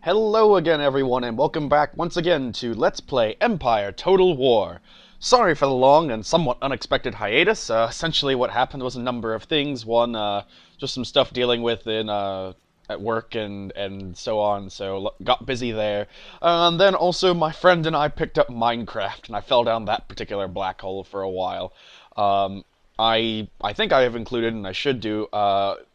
Hello again, everyone, and welcome back once again to Let's Play Empire Total War. Sorry for the long and somewhat unexpected hiatus. Essentially what happened was a number of things. One, just some stuff dealing with at work and so on, so got busy there. And then also my friend and I picked up Minecraft, and I fell down that particular black hole for a while. I think I have included, and I should do,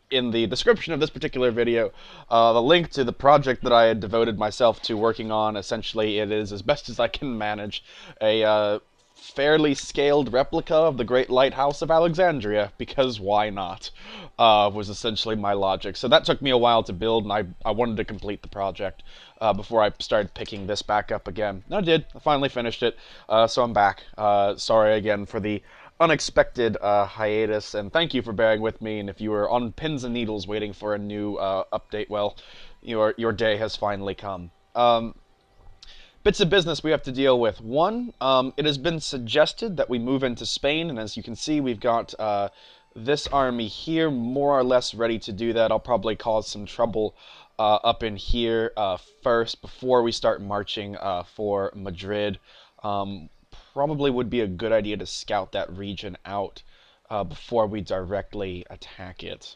in the description of this particular video, the link to the project that I had devoted myself to working on. Essentially, it is, as best as I can manage, a fairly scaled replica of the Great Lighthouse of Alexandria, because why not, was essentially my logic. So that took me a while to build, and I wanted to complete the project before I started picking this back up again. And I did. I finally finished it, so I'm back. Sorry again for the unexpected hiatus, and thank you for bearing with me. And if you were on pins and needles waiting for a new update, well, your day has finally come. Bits of business we have to deal with. One, it has been suggested that we move into Spain, and as you can see, we've got this army here more or less ready to do that. I'll probably cause some trouble up in here first before we start marching for Madrid. Probably would be a good idea to scout that region out before we directly attack it.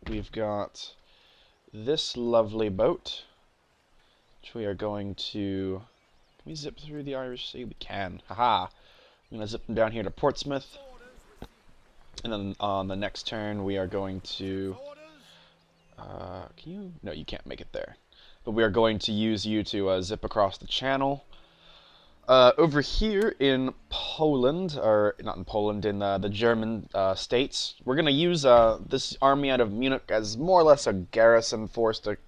We've got this lovely boat, which we are going to... Can we zip through the Irish Sea? We can. Haha! I'm going to zip them down here to Portsmouth. And then on the next turn, we are going to... can you... No, you can't make it there. But we are going to use you to zip across the channel. Over here in Poland, or not in Poland, in the German states, we're going to use this army out of Munich as more or less a garrison force to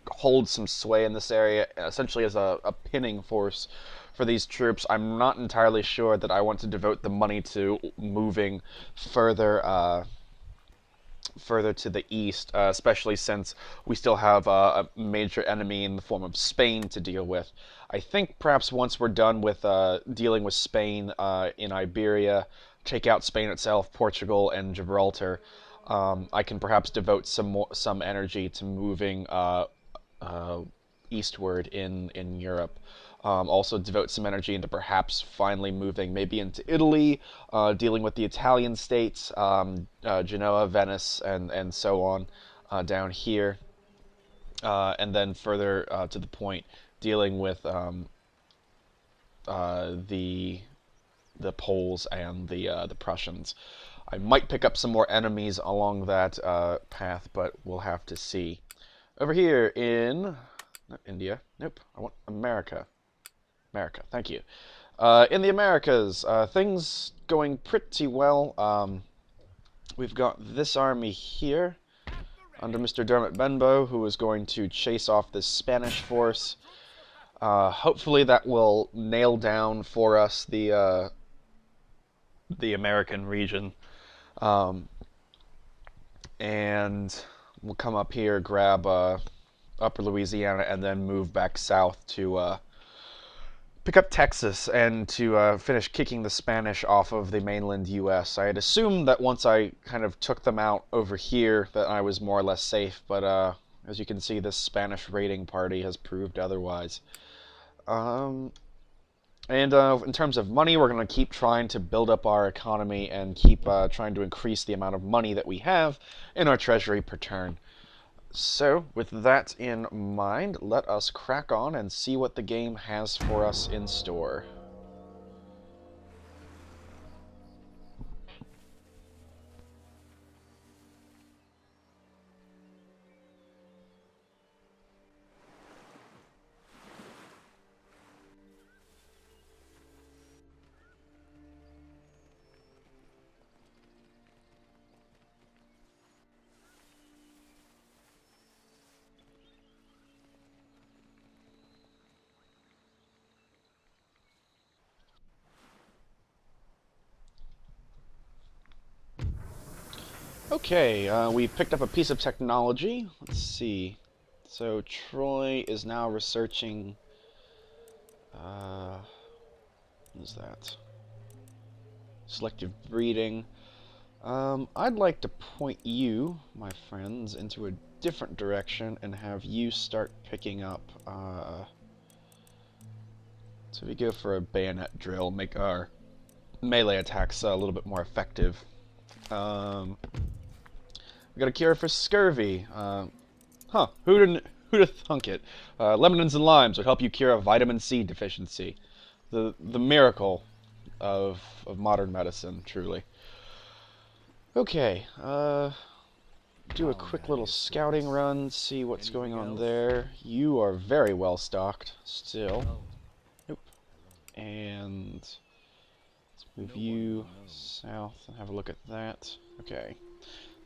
hold some sway in this area, essentially as a pinning force for these troops. I'm not entirely sure that I want to devote the money to moving further to the east, especially since we still have a major enemy in the form of Spain to deal with. I think perhaps once we're done with dealing with Spain in Iberia, take out Spain itself, Portugal, and Gibraltar, I can perhaps devote some energy to moving eastward in Europe. Also devote some energy into perhaps finally moving maybe into Italy, dealing with the Italian states, Genoa, Venice, and so on down here. And then further to the point, dealing with the Poles and the Prussians. I might pick up some more enemies along that path, but we'll have to see. Over here in... Not India. Nope. I want America. America. Thank you. In the Americas, things going pretty well. We've got this army here under Mr. Dermot Benbow, who is going to chase off this Spanish force. Hopefully that will nail down for us the American region. And we'll come up here, grab Upper Louisiana, and then move back south to pick up Texas and to finish kicking the Spanish off of the mainland U.S. I had assumed that once I kind of took them out over here that I was more or less safe, but as you can see, this Spanish raiding party has proved otherwise. And in terms of money, we're going to keep trying to build up our economy and keep trying to increase the amount of money that we have in our treasury per turn. So, with that in mind, let us crack on and see what the game has for us in store. Okay, we picked up a piece of technology. Let's see. So Troy is now researching... what is that? Selective breeding. I'd like to point you, my friends, into a different direction and have you start picking up. So we go for a bayonet drill, make our melee attacks a little bit more effective. We got a cure for scurvy. Who'd have thunk it? Lemons and limes would help you cure a vitamin C deficiency. The miracle of modern medicine, truly. Okay, do a quick little scouting run, see what's going on there. You are very well stocked still. Nope. And let's move you south and have a look at that. Okay.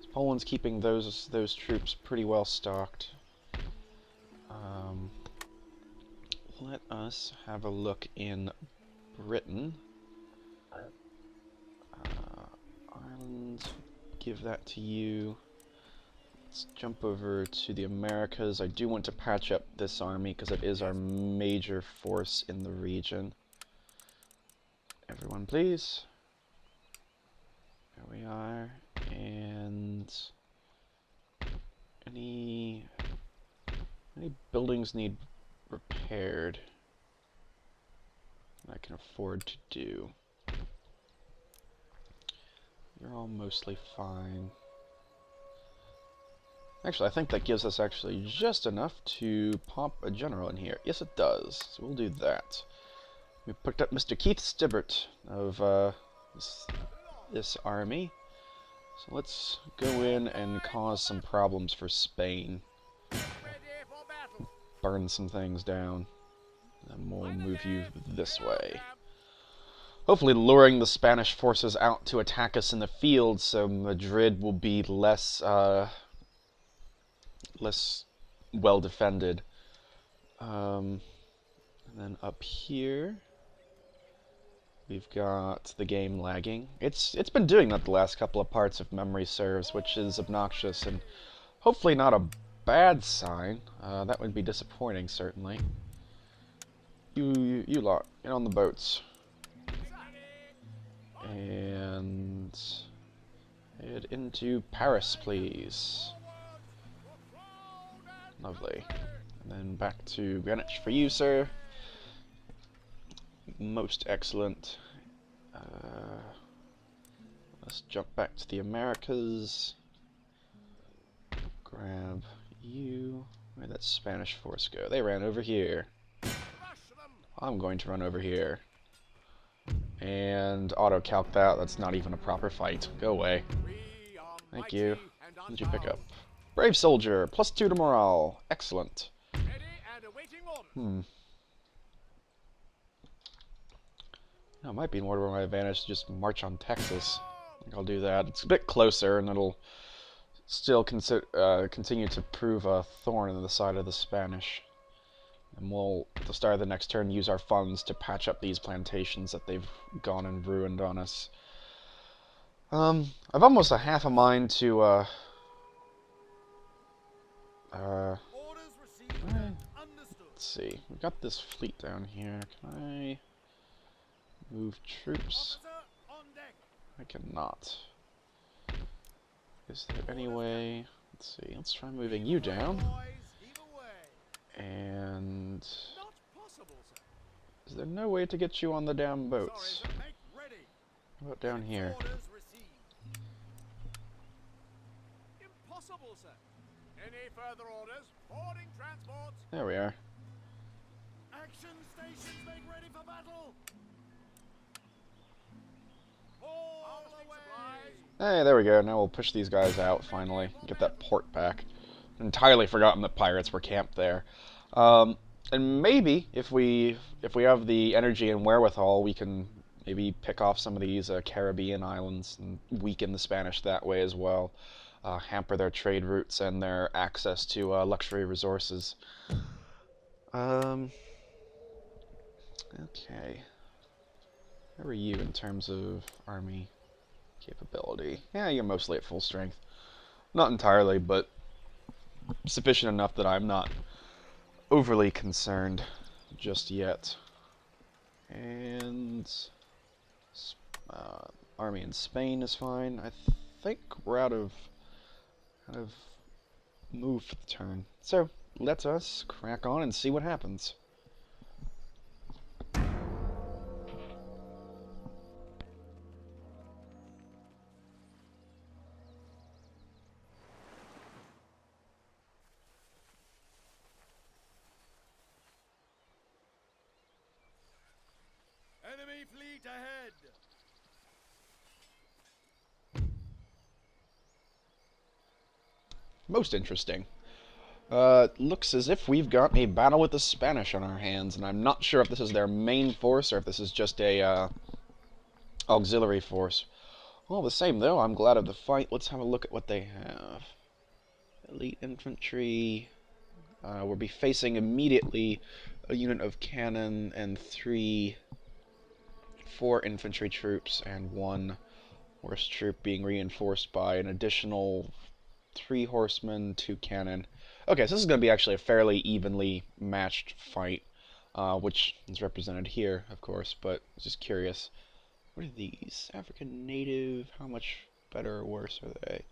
So Poland's keeping those troops pretty well stocked. Let us have a look in Britain. Ireland, give that to you. Let's jump over to the Americas. I do want to patch up this army because it is our major force in the region. Everyone, please. There we are. And any buildings need repaired that I can afford to do. You're all mostly fine. Actually, I think that gives us actually just enough to pop a general in here. Yes, it does. So we'll do that. We picked up Mr. Keith Stibbert of this army. So let's go in and cause some problems for Spain. Burn some things down. And we'll move you this way. Hopefully luring the Spanish forces out to attack us in the field so Madrid will be less well defended. And then up here we've got the game lagging. It's been doing that the last couple of parts if memory serves, which is obnoxious and hopefully not a bad sign. That would be disappointing, certainly. You lot, get on the boats. And head into Paris, please. Lovely. And then back to Greenwich for you, sir. Most excellent. Let's jump back to the Americas. Grab you. Where'd that Spanish force go? They ran over here. I'm going to run over here. And auto-calc that. That's not even a proper fight. Go away. Thank you. What did you pick up? Brave soldier. +2 to morale. Excellent. Now, it might be more to my advantage to just march on Texas. I think I'll do that. It's a bit closer, and it'll still continue to prove a thorn in the side of the Spanish. And we'll, at the start of the next turn, use our funds to patch up these plantations that they've gone and ruined on us. I've almost a half a mind to, let's see. We've got this fleet down here. Can I move troops? I cannot. Is there any way? Let's see. Let's try moving you down. And is there no way to get you on the damn boats? How about down here? There we are. Action stations make ready for battle. Hey, there we go. Now we'll push these guys out finally. Get that port back. Entirely forgotten that pirates were camped there. And maybe if we have the energy and wherewithal, we can maybe pick off some of these Caribbean islands and weaken the Spanish that way as well. Hamper their trade routes and their access to luxury resources. Okay. How are you in terms of army capability? Yeah, you're mostly at full strength. Not entirely, but sufficient enough that I'm not overly concerned just yet. And army in Spain is fine. I think we're out of move for the turn. So, let us crack on and see what happens. Enemy fleet ahead. Most interesting. Looks as if we've got a battle with the Spanish on our hands, and I'm not sure if this is their main force or if this is just a auxiliary force. All the same, though, I'm glad of the fight. Let's have a look at what they have. Elite infantry. We'll be facing immediately a unit of cannon and 4 infantry troops and 1 horse troop being reinforced by an additional 3 horsemen, 2 cannon. Okay, so this is going to be actually a fairly evenly matched fight, which is represented here, of course, but I was just curious. What are these? African native, how much better or worse are they?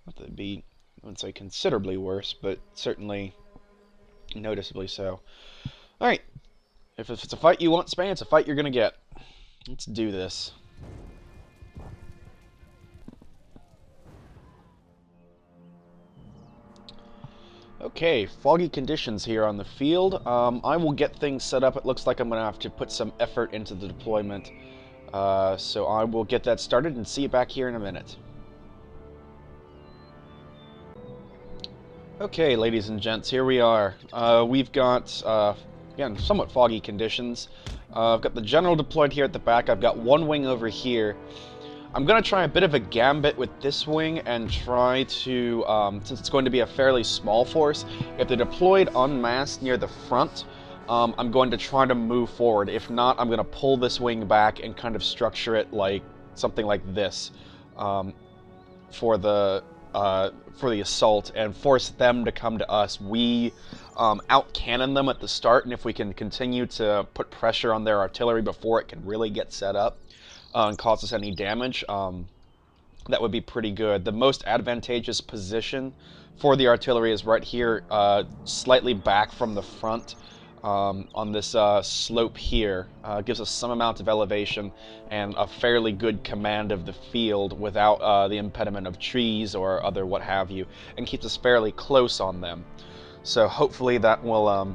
Not that they'd be, I wouldn't say considerably worse, but certainly noticeably so. Alright, if it's a fight you want, Spain, it's a fight you're going to get. Let's do this. Okay, foggy conditions here on the field. I will get things set up. It looks like I'm going to have to put some effort into the deployment. So I will get that started and see you back here in a minute. Okay, ladies and gents, here we are. We've got, again, somewhat foggy conditions. I've got the general deployed here at the back. I've got one wing over here. I'm going to try a bit of a gambit with this wing and try to, since it's going to be a fairly small force, if they're deployed en masse near the front, I'm going to try to move forward. If not, I'm going to pull this wing back and kind of structure it like something like this for the assault and force them to come to us. We out-cannon them at the start, and if we can continue to put pressure on their artillery before it can really get set up, and cause us any damage, that would be pretty good. The most advantageous position for the artillery is right here, slightly back from the front, on this slope here. Gives us some amount of elevation and a fairly good command of the field without the impediment of trees or other what have you, and keeps us fairly close on them. So hopefully that will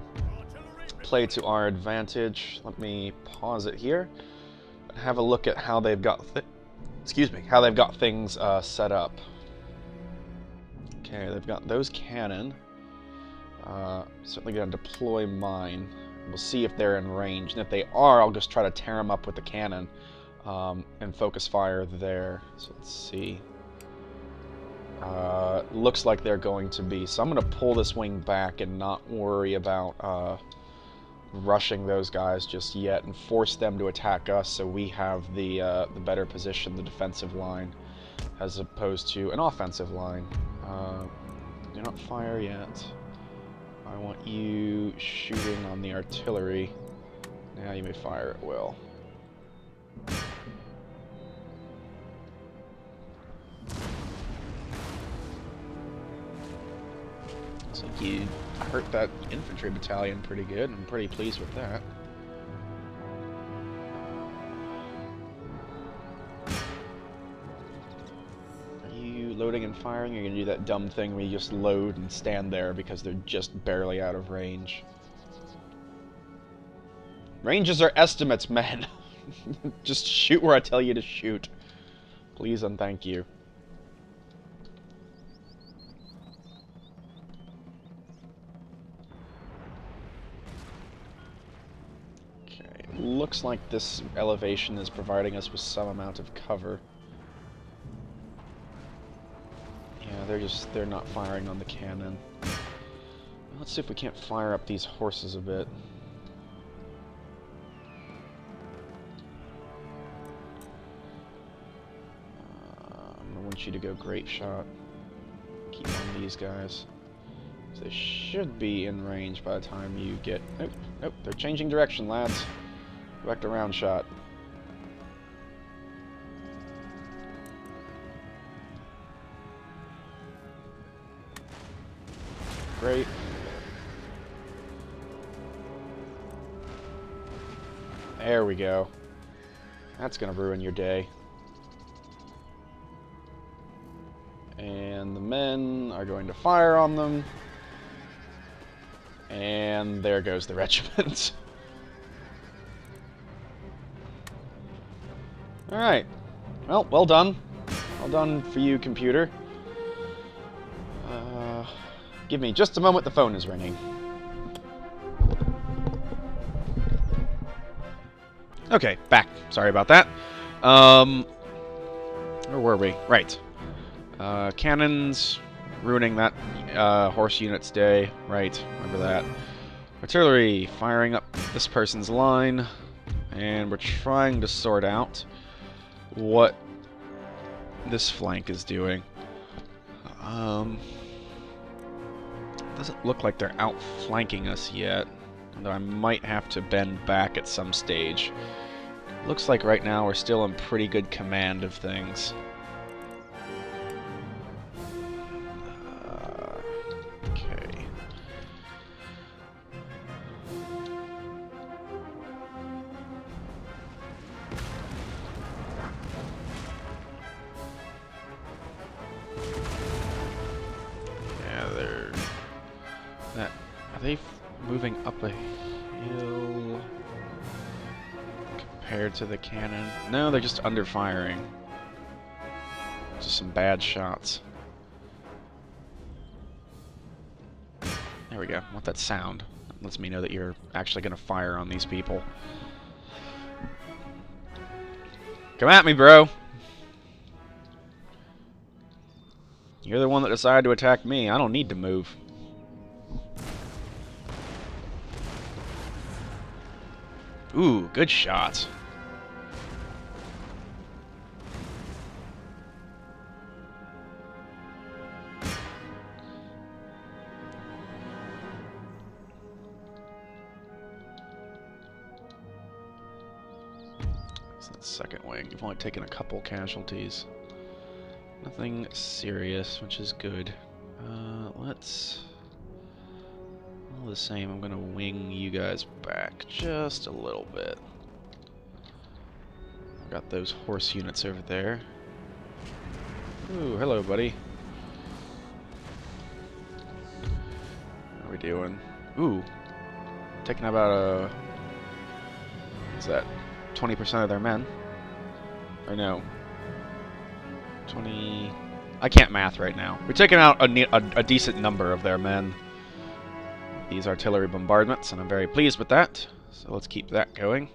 play to our advantage. Let me pause it here. Have a look at how they've got how they've got things set up. Okay, they've got those cannon. Certainly going to deploy mine. We'll see if they're in range, and if they are, I'll just try to tear them up with the cannon and focus fire there. So let's see. Looks like they're going to be. So I'm going to pull this wing back and not worry about rushing those guys just yet, and force them to attack us so we have the better position, the defensive line, as opposed to an offensive line. Do not fire yet. I want you shooting on the artillery. Now you may fire at will. Looks like you hurt that infantry battalion pretty good. I'm pretty pleased with that. Are you loading and firing? Or are you going to do that dumb thing where you just load and stand there because they're just barely out of range? Ranges are estimates, man. Just shoot where I tell you to shoot. Please and thank you. Looks like this elevation is providing us with some amount of cover. Yeah, they're not firing on the cannon. Let's see if we can't fire up these horses a bit. I'm gonna want you to go great shot. Keep on these guys. So they should be in range by the time you get... Nope, nope, they're changing direction, lads. Back to round shot. great. There we go. That's gonna ruin your day. And the men are going to fire on them. And there goes the regiment. Alright. Well, well done. Well done for you, computer. Give me just a moment, the phone is ringing. Okay, back. Sorry about that. Where were we? Right. Cannons ruining that horse unit's day. Right, remember that. Artillery firing up this person's line. And we're trying to sort out what this flank is doing. Doesn't look like they're outflanking us yet. Although I might have to bend back at some stage. Looks like right now we're still in pretty good command of things. Okay. Yeah, they're... Are they moving up a hill compared to the cannon? No, they're just under firing. Just some bad shots. There we go. I want that sound. That lets me know that you're actually going to fire on these people. Come at me, bro! You're the one that decided to attack me. I don't need to move. Ooh, good shot. It's that second wing. You've only taken a couple casualties. Nothing serious, which is good. Let's... All the same, I'm gonna wing you guys back just a little bit. I've got those horse units over there. Ooh, hello, buddy. What are we doing? Ooh, taking about a... What's that? 20% of their men? Or no? 20... I can't math right now. We're taking out a decent number of their men. These artillery bombardments, and I'm very pleased with that. So let's keep that going.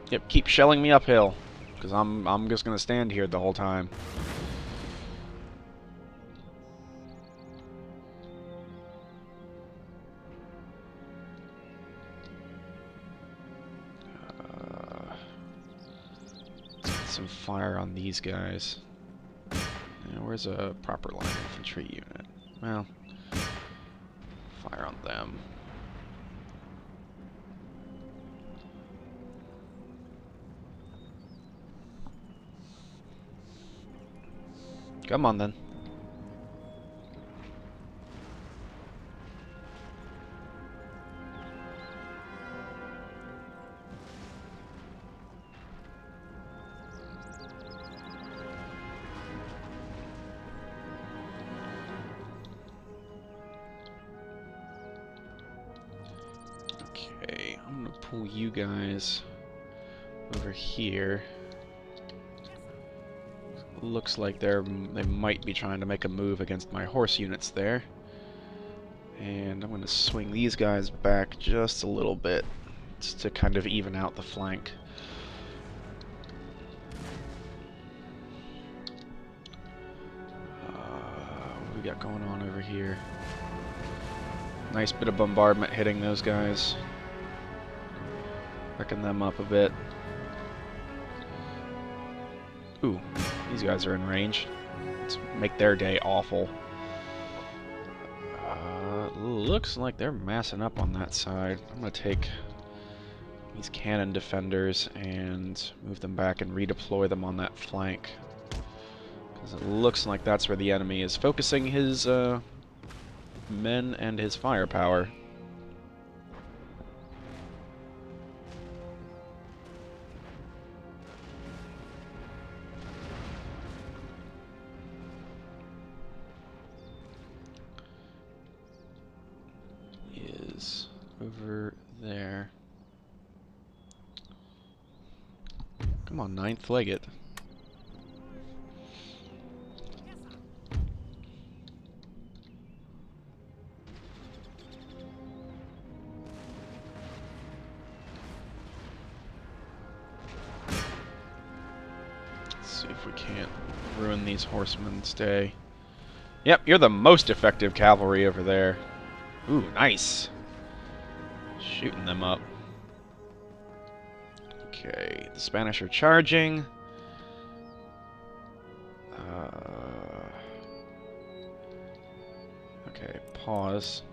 Yep, keep shelling me uphill, because I'm just gonna stand here the whole time. Some fire on these guys. Yeah, where's a proper line infantry unit? Well, fire on them. Come on then. Okay, I'm gonna pull you guys over here. Looks like they might be trying to make a move against my horse units there. And I'm gonna swing these guys back just a little bit just to kind of even out the flank. What do we got going on over here? Nice bit of bombardment hitting those guys. Wrecking them up a bit. Ooh, these guys are in range. Let's make their day awful. Looks like they're massing up on that side. I'm gonna take these cannon defenders and move them back and redeploy them on that flank. Because it looks like that's where the enemy is focusing his men and his firepower. Is over there. Come on, ninth, leg it. Let's see if we can't ruin these horsemen's day. Yep, you're the most effective cavalry over there. Ooh, nice. Shooting them up. Okay, the Spanish are charging. Okay, pause.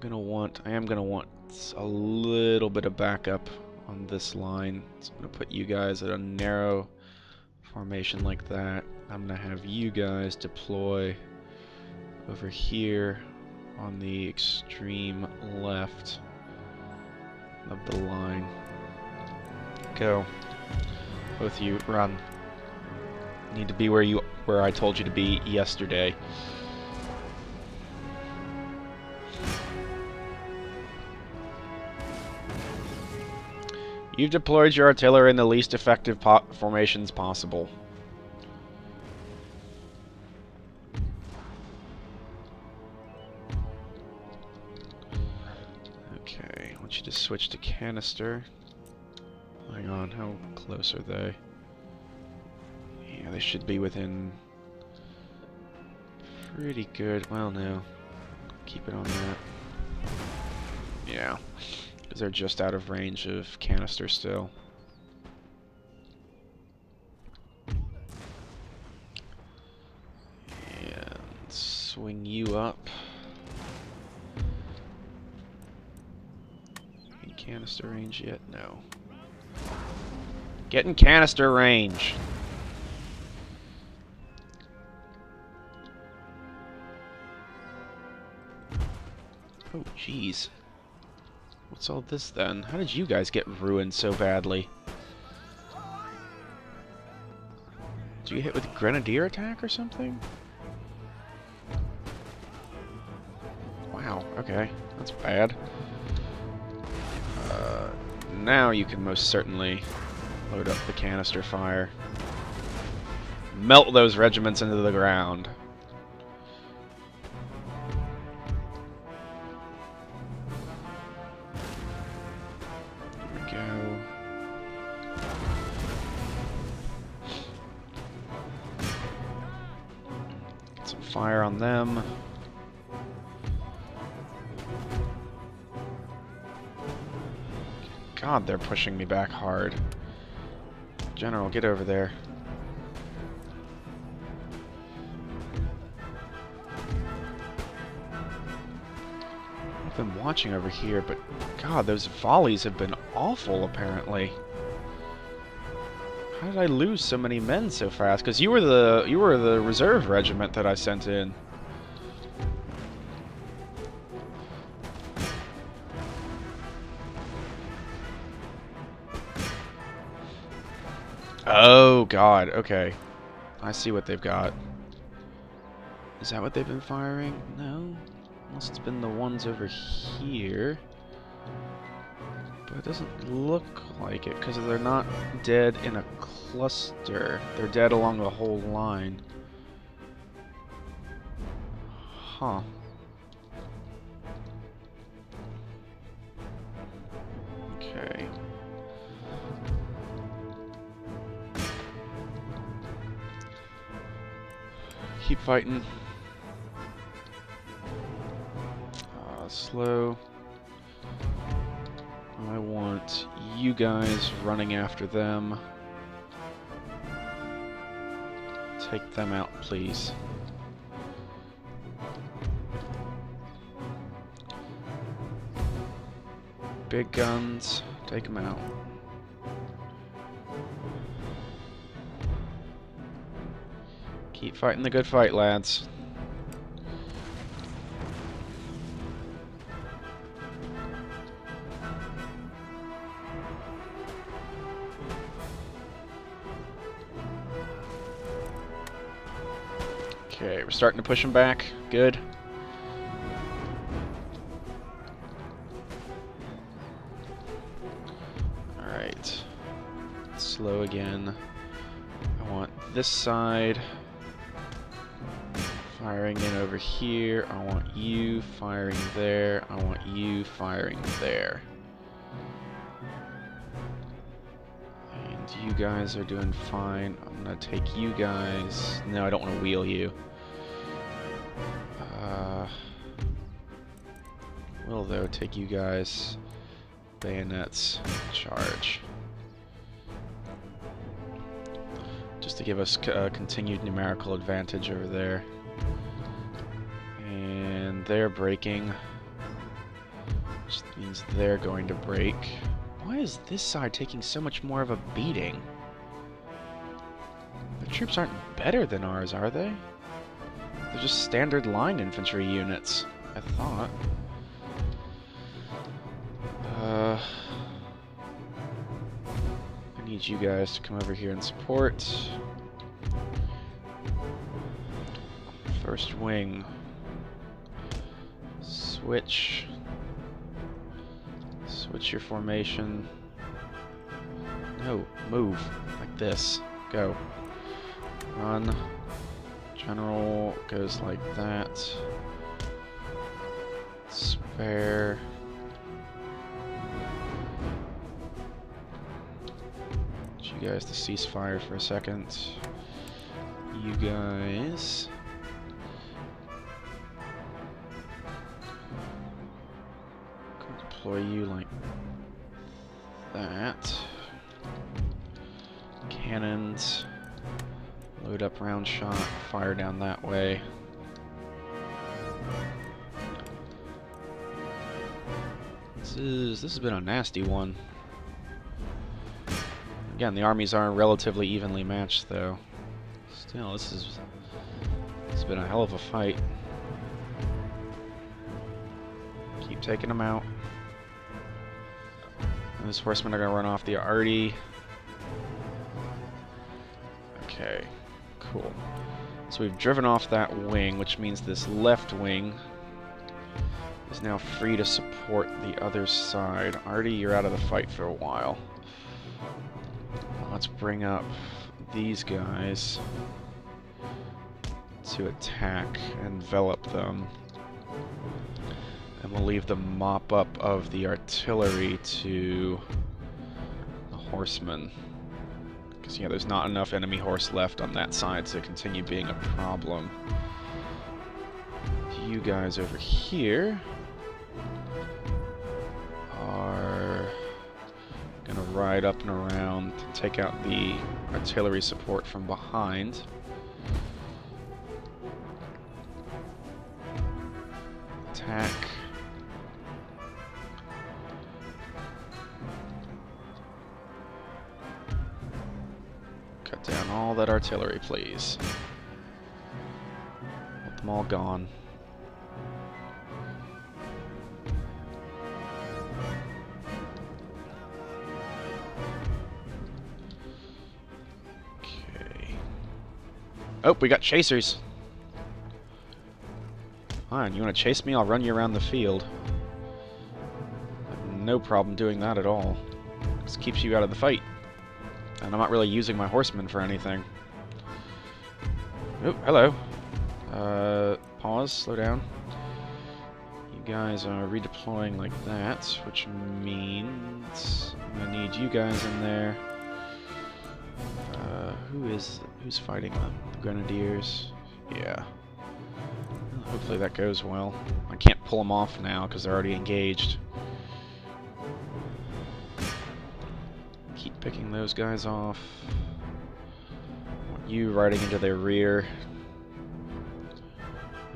I am gonna want a little bit of backup on this line. So I'm gonna put you guys at a narrow formation like that. I'm gonna have you guys deploy over here on the extreme left of the line. Go. Both of you, run. Need to be where I told you to be yesterday. You've deployed your artillery in the least effective formations possible. Okay, I want you to switch to canister. Hang on, how close are they? Yeah, they should be within pretty good. Well, no. Keep it on that. Yeah, because they're just out of range of canister still. And swing you up. In canister range yet? No. Get in canister range. Oh, jeez. What's all this then? How did you guys get ruined so badly? Did you get hit with a grenadier attack or something? Wow, okay. That's bad. Now you can most certainly load up the canister fire. Melt those regiments into the ground. There we go. Get some fire on them. God, they're pushing me back hard. General, get over there. I've been watching over here, but God, those volleys have been awful, apparently. How did I lose so many men so fast? Because you were the reserve regiment that I sent in. Oh, God, okay. I see what they've got. Is that what they've been firing? No? Unless it's been the ones over here. But it doesn't look like it, because they're not dead in a cluster. They're dead along the whole line. Huh. Okay. Keep fighting. Slow. I want you guys running after them. Take them out, please. Big guns Take him out. Keep fighting the good fight, lads. Okay, we're starting to push him back. Good. Alright. Slow again. I want this side firing in over here. I want you firing there. I want you firing there. And you guys are doing fine. I'm gonna take you guys. No, I don't want to wheel you. Will though take you guys. Bayonets, charge. Just to give us continued numerical advantage over there. And they're breaking. Which means they're going to break. Why is this side taking so much more of a beating? The troops aren't better than ours, are they? They're just standard line infantry units, I thought. I need you guys to come over here and support. First wing. Switch. Switch your formation. No, move. Like this. Go. Run. General goes like that. Spare. You guys to cease fire for a second. You guys. Deploy you like that. Cannons. Load up round shot. Fire down that way. This has been a nasty one. Again, the armies are relatively evenly matched, though. Still, this has been a hell of a fight. Keep taking them out. And these horsemen are going to run off the arty. Okay, cool. So we've driven off that wing, which means this left wing is now free to support the other side. Arty, you're out of the fight for a while. Let's bring up these guys to attack, envelop them, and we'll leave the mop-up of the artillery to the horsemen. Because, yeah, there's not enough enemy horse left on that side to continue being a problem. You guys over here are gonna ride up and around to take out the artillery support from behind. Attack. Cut down all that artillery, please. Want them all gone. Oh, we got chasers. Fine, you want to chase me? I'll run you around the field. I have no problem doing that at all. Just keeps you out of the fight. And I'm not really using my horsemen for anything. Oh, hello. Pause, slow down. You guys are redeploying like that, which means I'm gonna need you guys in there. Who's fighting them? The Grenadiers? Yeah. Well, hopefully that goes well. I can't pull them off now because they're already engaged. Keep picking those guys off. Want you riding into their rear.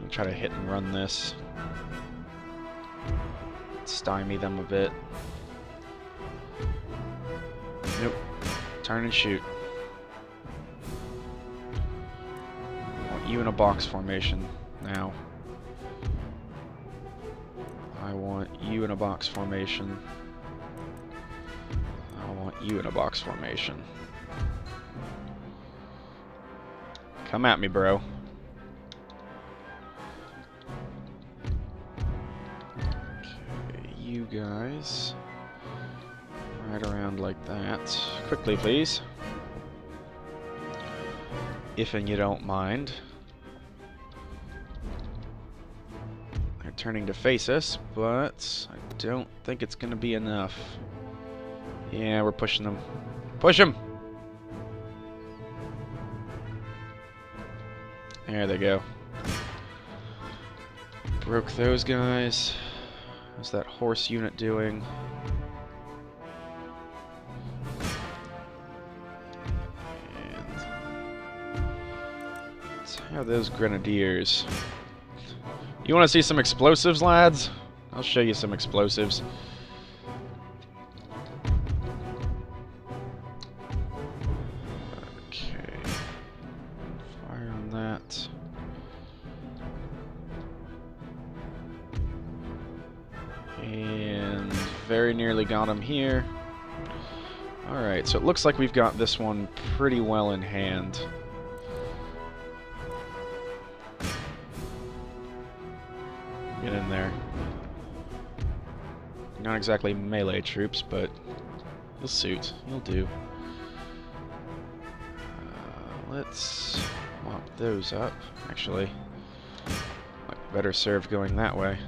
I'm try to hit and run this. Stymie them a bit. Turn and shoot. I want you in a box formation now. I want you in a box formation. I want you in a box formation. Come at me, bro. Okay, you guys. Right around like that. Quickly, please. If and you don't mind. They're turning to face us, but I don't think it's going to be enough. Yeah, we're pushing them. Push them! There they go. Broke those guys. What's that horse unit doing? And let's have those grenadiers. You want to see some explosives, lads? I'll show you some explosives. Okay. Fire on that. And very nearly got him here. Alright, so it looks like we've got this one pretty well in hand. Get in there. Not exactly melee troops, but you'll suit. You'll do. Let's mop those up. Actually, might be better served going that way.